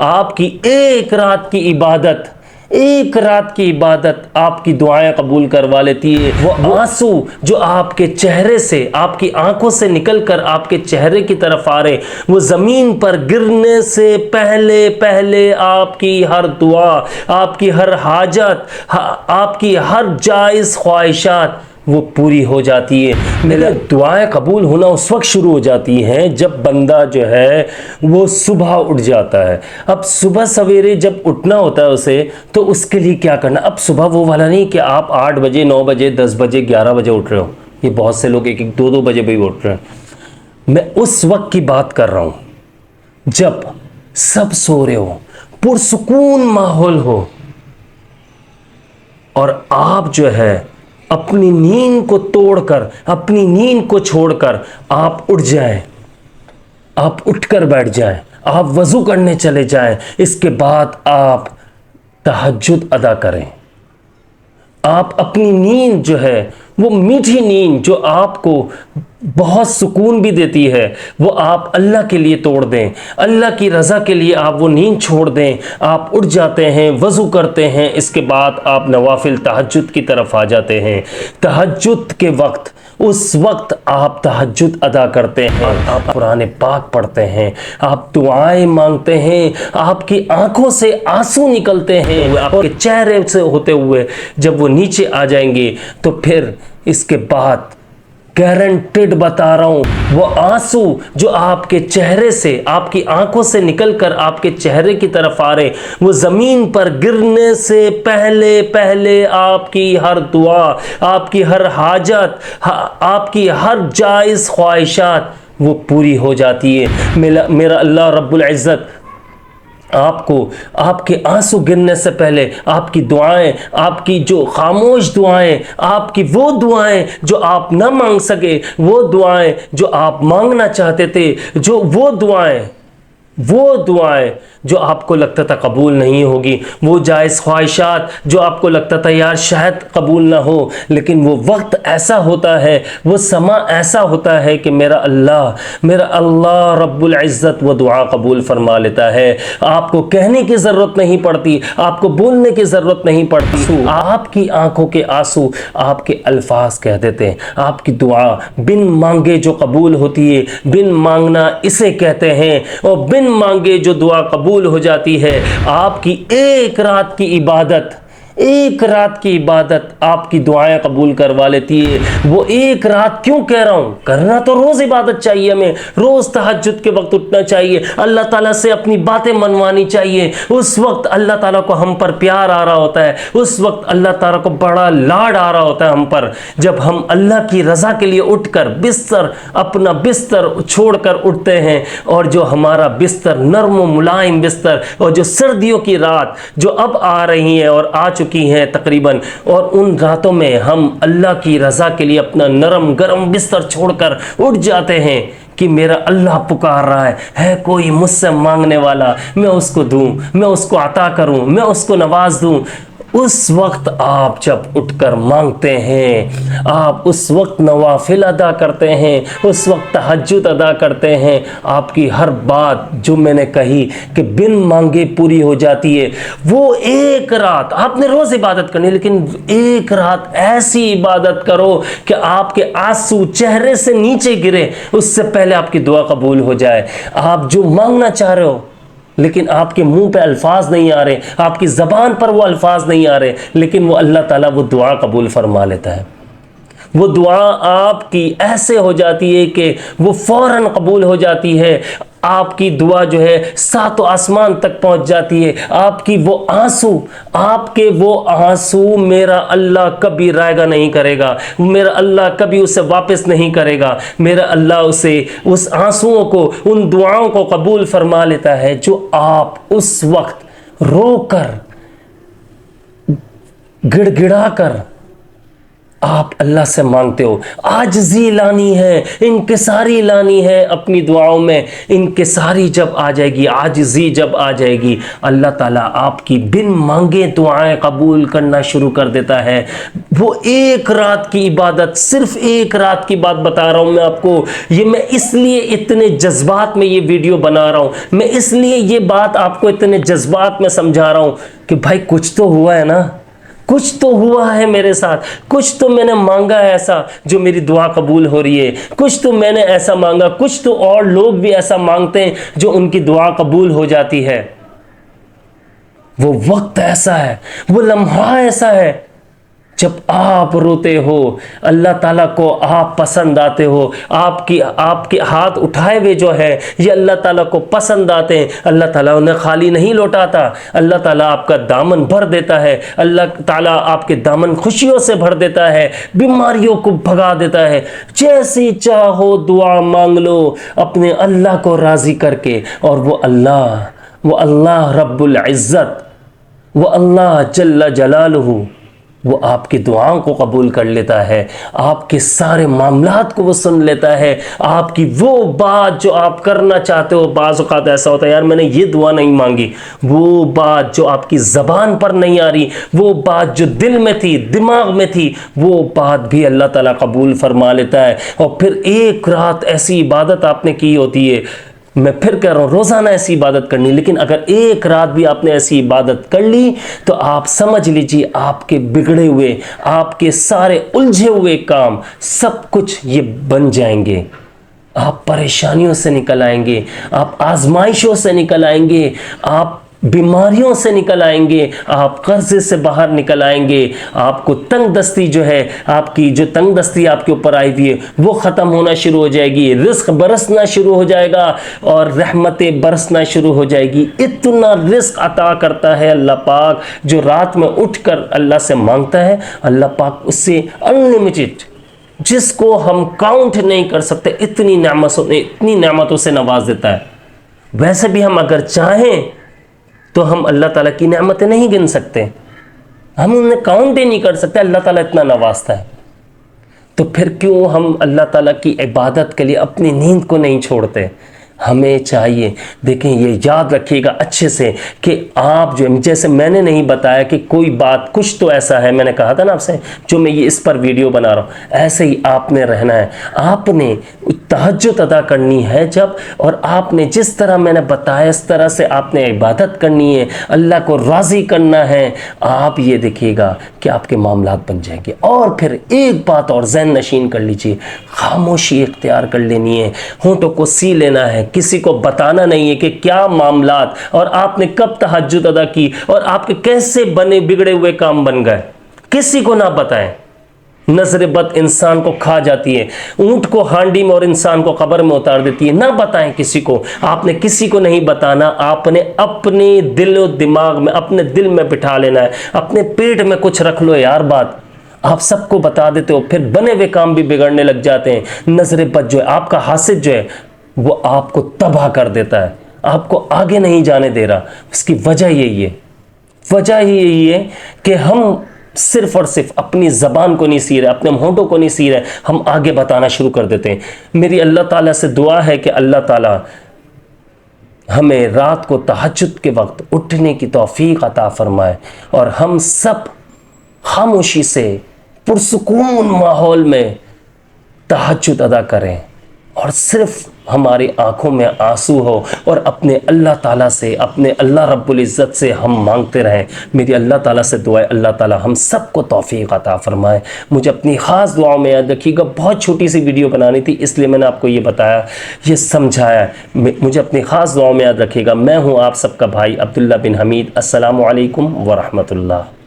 آپ کی ایک رات کی عبادت آپ کی دعائیں قبول کروا لیتی ہے۔ وہ آنسو جو آپ کے چہرے سے، آپ کی آنکھوں سے نکل کر آپ کے چہرے کی طرف آ رہے، وہ زمین پر گرنے سے پہلے آپ کی ہر دعا، آپ کی ہر حاجت، آپ کی ہر جائز خواہشات وہ پوری ہو جاتی ہے۔ میرے دعائیں قبول ہونا اس وقت شروع ہو جاتی ہیں جب بندہ جو ہے وہ صبح اٹھ جاتا ہے۔ اب صبح سویرے جب اٹھنا ہوتا ہے اسے، تو اس کے لیے کیا کرنا؟ اب صبح وہ والا نہیں کہ آپ 8 بجے 9 بجے 10 بجے 11 بجے اٹھ رہے ہو، یہ بہت سے لوگ 1 2 بجے بھی اٹھ رہے ہیں۔ میں اس وقت کی بات کر رہا ہوں جب سب سو رہے ہو، پرسکون ماحول ہو، اور آپ جو ہے اپنی نیند کو توڑ کر، اپنی نیند کو چھوڑ کر آپ اٹھ جائیں، آپ اٹھ کر بیٹھ جائیں، آپ وضو کرنے چلے جائیں، اس کے بعد آپ تہجد ادا کریں۔ آپ اپنی نیند جو ہے، وہ میٹھی نیند جو آپ کو بہت سکون بھی دیتی ہے، وہ آپ اللہ کے لیے توڑ دیں، اللہ کی رضا کے لیے آپ وہ نیند چھوڑ دیں۔ آپ اٹھ جاتے ہیں، وضو کرتے ہیں، اس کے بعد آپ نوافل تہجد کی طرف آ جاتے ہیں۔ تہجد کے وقت، اس وقت آپ تہجد ادا کرتے ہیں، آپ قرآن پاک پڑھتے ہیں، آپ دعائیں مانگتے ہیں، آپ کی آنکھوں سے آنسو نکلتے ہیں، آپ کے چہرے سے ہوتے ہوئے جب وہ نیچے آ جائیں گے، تو پھر اس کے بعد گارنٹیڈ بتا رہا ہوں، وہ آنسو جو آپ کے چہرے سے، آپ کی آنکھوں سے نکل کر آپ کے چہرے کی طرف آ رہے، وہ زمین پر گرنے سے پہلے آپ کی ہر دعا، آپ کی ہر حاجت، آپ کی ہر جائز خواہشات وہ پوری ہو جاتی ہے۔ میرا اللہ رب العزت آپ کو، آپ کے آنسو گرنے سے پہلے آپ کی دعائیں، آپ کی جو خاموش دعائیں، آپ کی وہ دعائیں جو آپ نہ مانگ سکے، وہ دعائیں جو آپ مانگنا چاہتے تھے، وہ دعائیں جو آپ کو لگتا تھا قبول نہیں ہوگی، وہ جائز خواہشات جو آپ کو لگتا تھا یار شاید قبول نہ ہو، لیکن وہ وقت ایسا ہوتا ہے، وہ سما ایسا ہوتا ہے کہ میرا اللہ رب العزت وہ دعا قبول فرما لیتا ہے۔ آپ کو کہنے کی ضرورت نہیں پڑتی، آپ کو بولنے کی ضرورت نہیں پڑتی، آپ کی آنکھوں کے آنسو آپ کے الفاظ کہہ دیتے ہیں۔ آپ کی دعا بن مانگے جو قبول ہوتی ہے، بن مانگنا اسے کہتے ہیں، اور بن مانگے جو دعا قبول ہو جاتی ہے۔ آپ کی ایک رات کی عبادت آپ کی دعائیں قبول کروا لیتی ہے۔ وہ ایک رات کیوں کہہ رہا ہوں؟ کرنا تو روز عبادت چاہیے، ہمیں روز تہجد کے وقت اٹھنا چاہیے، اللہ تعالیٰ سے اپنی باتیں منوانی چاہیے۔ اس وقت اللہ تعالیٰ کو ہم پر پیار آ رہا ہوتا ہے، اس وقت اللہ تعالیٰ کو بڑا لاڈ آ رہا ہوتا ہے ہم پر، جب ہم اللہ کی رضا کے لیے اٹھ کر اپنا بستر چھوڑ کر اٹھتے ہیں، اور جو ہمارا بستر نرم و ملائم بستر، اور جو سردیوں کی رات جو اب آ رہی ہیں اور آ چکی ہیں تقریباً، اور ان راتوں میں ہم اللہ کی رضا کے لیے اپنا نرم گرم بستر چھوڑ کر اٹھ جاتے ہیں کہ میرا اللہ پکار رہا ہے کوئی مجھ سے مانگنے والا، میں اس کو دوں، میں اس کو عطا کروں، میں اس کو نواز دوں۔ اس وقت آپ جب اٹھ کر مانگتے ہیں، آپ اس وقت نوافل ادا کرتے ہیں، اس وقت تہجد ادا کرتے ہیں، آپ کی ہر بات جو میں نے کہی کہ بن مانگے پوری ہو جاتی ہے۔ وہ ایک رات آپ نے روز عبادت کرنی، لیکن ایک رات ایسی عبادت کرو کہ آپ کے آنسو چہرے سے نیچے گرے، اس سے پہلے آپ کی دعا قبول ہو جائے۔ آپ جو مانگنا چاہ رہے ہو لیکن آپ کے منہ پہ الفاظ نہیں آ رہے، آپ کی زبان پر وہ الفاظ نہیں آ رہے، لیکن وہ اللہ تعالیٰ وہ دعا قبول فرما لیتا ہے۔ وہ دعا آپ کی ایسے ہو جاتی ہے کہ وہ فوراً قبول ہو جاتی ہے۔ آپ کی دعا جو ہے 7 آسمان تک پہنچ جاتی ہے۔ آپ کے وہ آنسو میرا اللہ کبھی رائگاں نہیں کرے گا، میرا اللہ کبھی اسے واپس نہیں کرے گا۔ میرا اللہ اس آنسوؤں کو، ان دعاؤں کو قبول فرما لیتا ہے جو آپ اس وقت رو کر، گڑ گڑا کر آپ اللہ سے مانگتے ہو، عاجزی لانی ہے، انکساری لانی ہے اپنی دعاؤں میں۔ انکساری جب آ جائے گی، عاجزی جب آ جائے گی، اللہ تعالیٰ آپ کی بن مانگے دعائیں قبول کرنا شروع کر دیتا ہے۔ وہ ایک رات کی عبادت، صرف ایک رات کی بات بتا رہا ہوں میں آپ کو، یہ میں اس لیے اتنے جذبات میں یہ ویڈیو بنا رہا ہوں، میں اس لیے یہ بات آپ کو اتنے جذبات میں سمجھا رہا ہوں کہ بھائی کچھ تو ہوا ہے نا، کچھ تو ہوا ہے میرے ساتھ، کچھ تو میں نے مانگا ہے ایسا جو میری دعا قبول ہو رہی ہے، کچھ تو میں نے ایسا مانگا، کچھ تو اور لوگ بھی ایسا مانگتے ہیں جو ان کی دعا قبول ہو جاتی ہے۔ وہ وقت ایسا ہے، وہ لمحہ ایسا ہے جب آپ روتے ہو، اللہ تعالیٰ کو آپ پسند آتے ہو، آپ کے ہاتھ اٹھائے ہوئے جو ہے یہ اللہ تعالیٰ کو پسند آتے ہیں۔ اللہ تعالیٰ انہیں خالی نہیں لوٹاتا، اللہ تعالیٰ آپ کا دامن بھر دیتا ہے، اللہ تعالیٰ آپ کے دامن خوشیوں سے بھر دیتا ہے، بیماریوں کو بھگا دیتا ہے۔ جیسی چاہو دعا مانگ لو اپنے اللہ کو راضی کر کے، اور وہ اللہ رب العزت، وہ اللہ جل جلالہ، وہ آپ کی دعاؤں کو قبول کر لیتا ہے، آپ کے سارے معاملات کو وہ سن لیتا ہے۔ آپ کی وہ بات جو آپ کرنا چاہتے ہو، بعض اوقات ایسا ہوتا ہے یار میں نے یہ دعا نہیں مانگی، وہ بات جو آپ کی زبان پر نہیں آ رہی، وہ بات جو دل میں تھی، دماغ میں تھی، وہ بات بھی اللہ تعالیٰ قبول فرما لیتا ہے۔ اور پھر ایک رات ایسی عبادت آپ نے کی ہوتی ہے، میں پھر کہہ رہا ہوں روزانہ ایسی عبادت کرنی، لیکن اگر ایک رات بھی آپ نے ایسی عبادت کر لی تو آپ سمجھ لیجیے آپ کے بگڑے ہوئے، آپ کے سارے الجھے ہوئے کام سب کچھ یہ بن جائیں گے۔ آپ پریشانیوں سے نکل آئیں گے، آپ آزمائشوں سے نکل آئیں گے، آپ بیماریوں سے نکل آئیں گے، آپ قرضے سے باہر نکل آئیں گے، آپ کو تنگ دستی جو ہے، آپ کی جو تنگ دستی آپ کے اوپر آئی ہوئی ہے وہ ختم ہونا شروع ہو جائے گی، رزق برسنا شروع ہو جائے گا اور رحمتیں برسنا شروع ہو جائے گی۔ اتنا رزق عطا کرتا ہے اللہ پاک، جو رات میں اٹھ کر اللہ سے مانگتا ہے اللہ پاک اس سے انلمیٹڈ، جس کو ہم کاؤنٹ نہیں کر سکتے، اتنی نعمتوں سے نواز دیتا ہے۔ ویسے بھی ہم اگر چاہیں تو ہم اللہ تعالیٰ کی نعمتیں نہیں گن سکتے، ہم انہیں کاؤنٹ ہی نہیں کر سکتے، اللہ تعالیٰ اتنا نوازتا ہے۔ تو پھر کیوں ہم اللہ تعالیٰ کی عبادت کے لیے اپنی نیند کو نہیں چھوڑتے؟ ہمیں چاہیے، دیکھیں یہ یاد رکھیے گا اچھے سے کہ آپ جو جیسے میں نے نہیں بتایا کہ کوئی بات کچھ تو ایسا ہے، میں نے کہا تھا نا آپ سے جو میں یہ اس پر ویڈیو بنا رہا ہوں، ایسے ہی آپ نے رہنا ہے، آپ نے تہجد ادا کرنی ہے جب، اور آپ نے جس طرح میں نے بتایا اس طرح سے آپ نے عبادت کرنی ہے، اللہ کو راضی کرنا ہے، آپ یہ دیکھیے گا کہ آپ کے معاملات بن جائیں گے۔ اور پھر ایک بات اور ذہن نشین کر لیجئے، خاموشی اختیار کر لینی ہے، ہونٹوں کو سی لینا ہے، کسی کو بتانا نہیں ہے کہ کیا معاملات اور آپ نے کب تہجد ادا کی اور آپ کے کیسے بگڑے ہوئے کام بن گئے، کسی کو نہ بتائیں۔ نظر بد انسان کو کھا جاتی ہے، اونٹ کو ہانڈی میں اور انسان کو قبر میں اتار دیتی ہے، نہ بتائیں کسی کو، آپ نے کسی کو نہیں بتانا، آپ نے اپنے دل و دماغ میں، اپنے دل میں بٹھا لینا ہے، اپنے پیٹ میں کچھ رکھ لو یار بات، آپ سب کو بتا دیتے ہو، پھر بنے ہوئے کام بھی بگڑنے لگ جاتے ہیں۔ نظر بد جو ہے، آپ کا حاسد جو ہے وہ آپ کو تباہ کر دیتا ہے، آپ کو آگے نہیں جانے دے رہا۔ اس کی وجہ یہی ہے، وجہ ہی یہی ہے کہ ہم صرف اور صرف اپنی زبان کو نہیں سی رہے، اپنے ہونٹوں کو نہیں سی رہے، ہم آگے بتانا شروع کر دیتے ہیں۔ میری اللہ تعالیٰ سے دعا ہے کہ اللہ تعالیٰ ہمیں رات کو تہجد کے وقت اٹھنے کی توفیق عطا فرمائے اور ہم سب خاموشی سے پرسکون ماحول میں تہجد ادا کریں اور صرف ہماری آنکھوں میں آنسو ہو اور اپنے اللہ تعالیٰ سے، اپنے اللہ رب العزت سے ہم مانگتے رہیں۔ میری اللہ تعالیٰ سے دعا ہے اللہ تعالیٰ ہم سب کو توفیق عطا فرمائے۔ مجھے اپنی خاص دعاؤں میں یاد رکھیے گا، بہت چھوٹی سی ویڈیو بنانی تھی اس لیے میں نے آپ کو یہ بتایا، یہ سمجھایا، مجھے اپنی خاص دعاؤں میں یاد رکھیے گا۔ میں ہوں آپ سب کا بھائی عبداللہ بن حمید۔ السلام علیکم ورحمۃ اللہ۔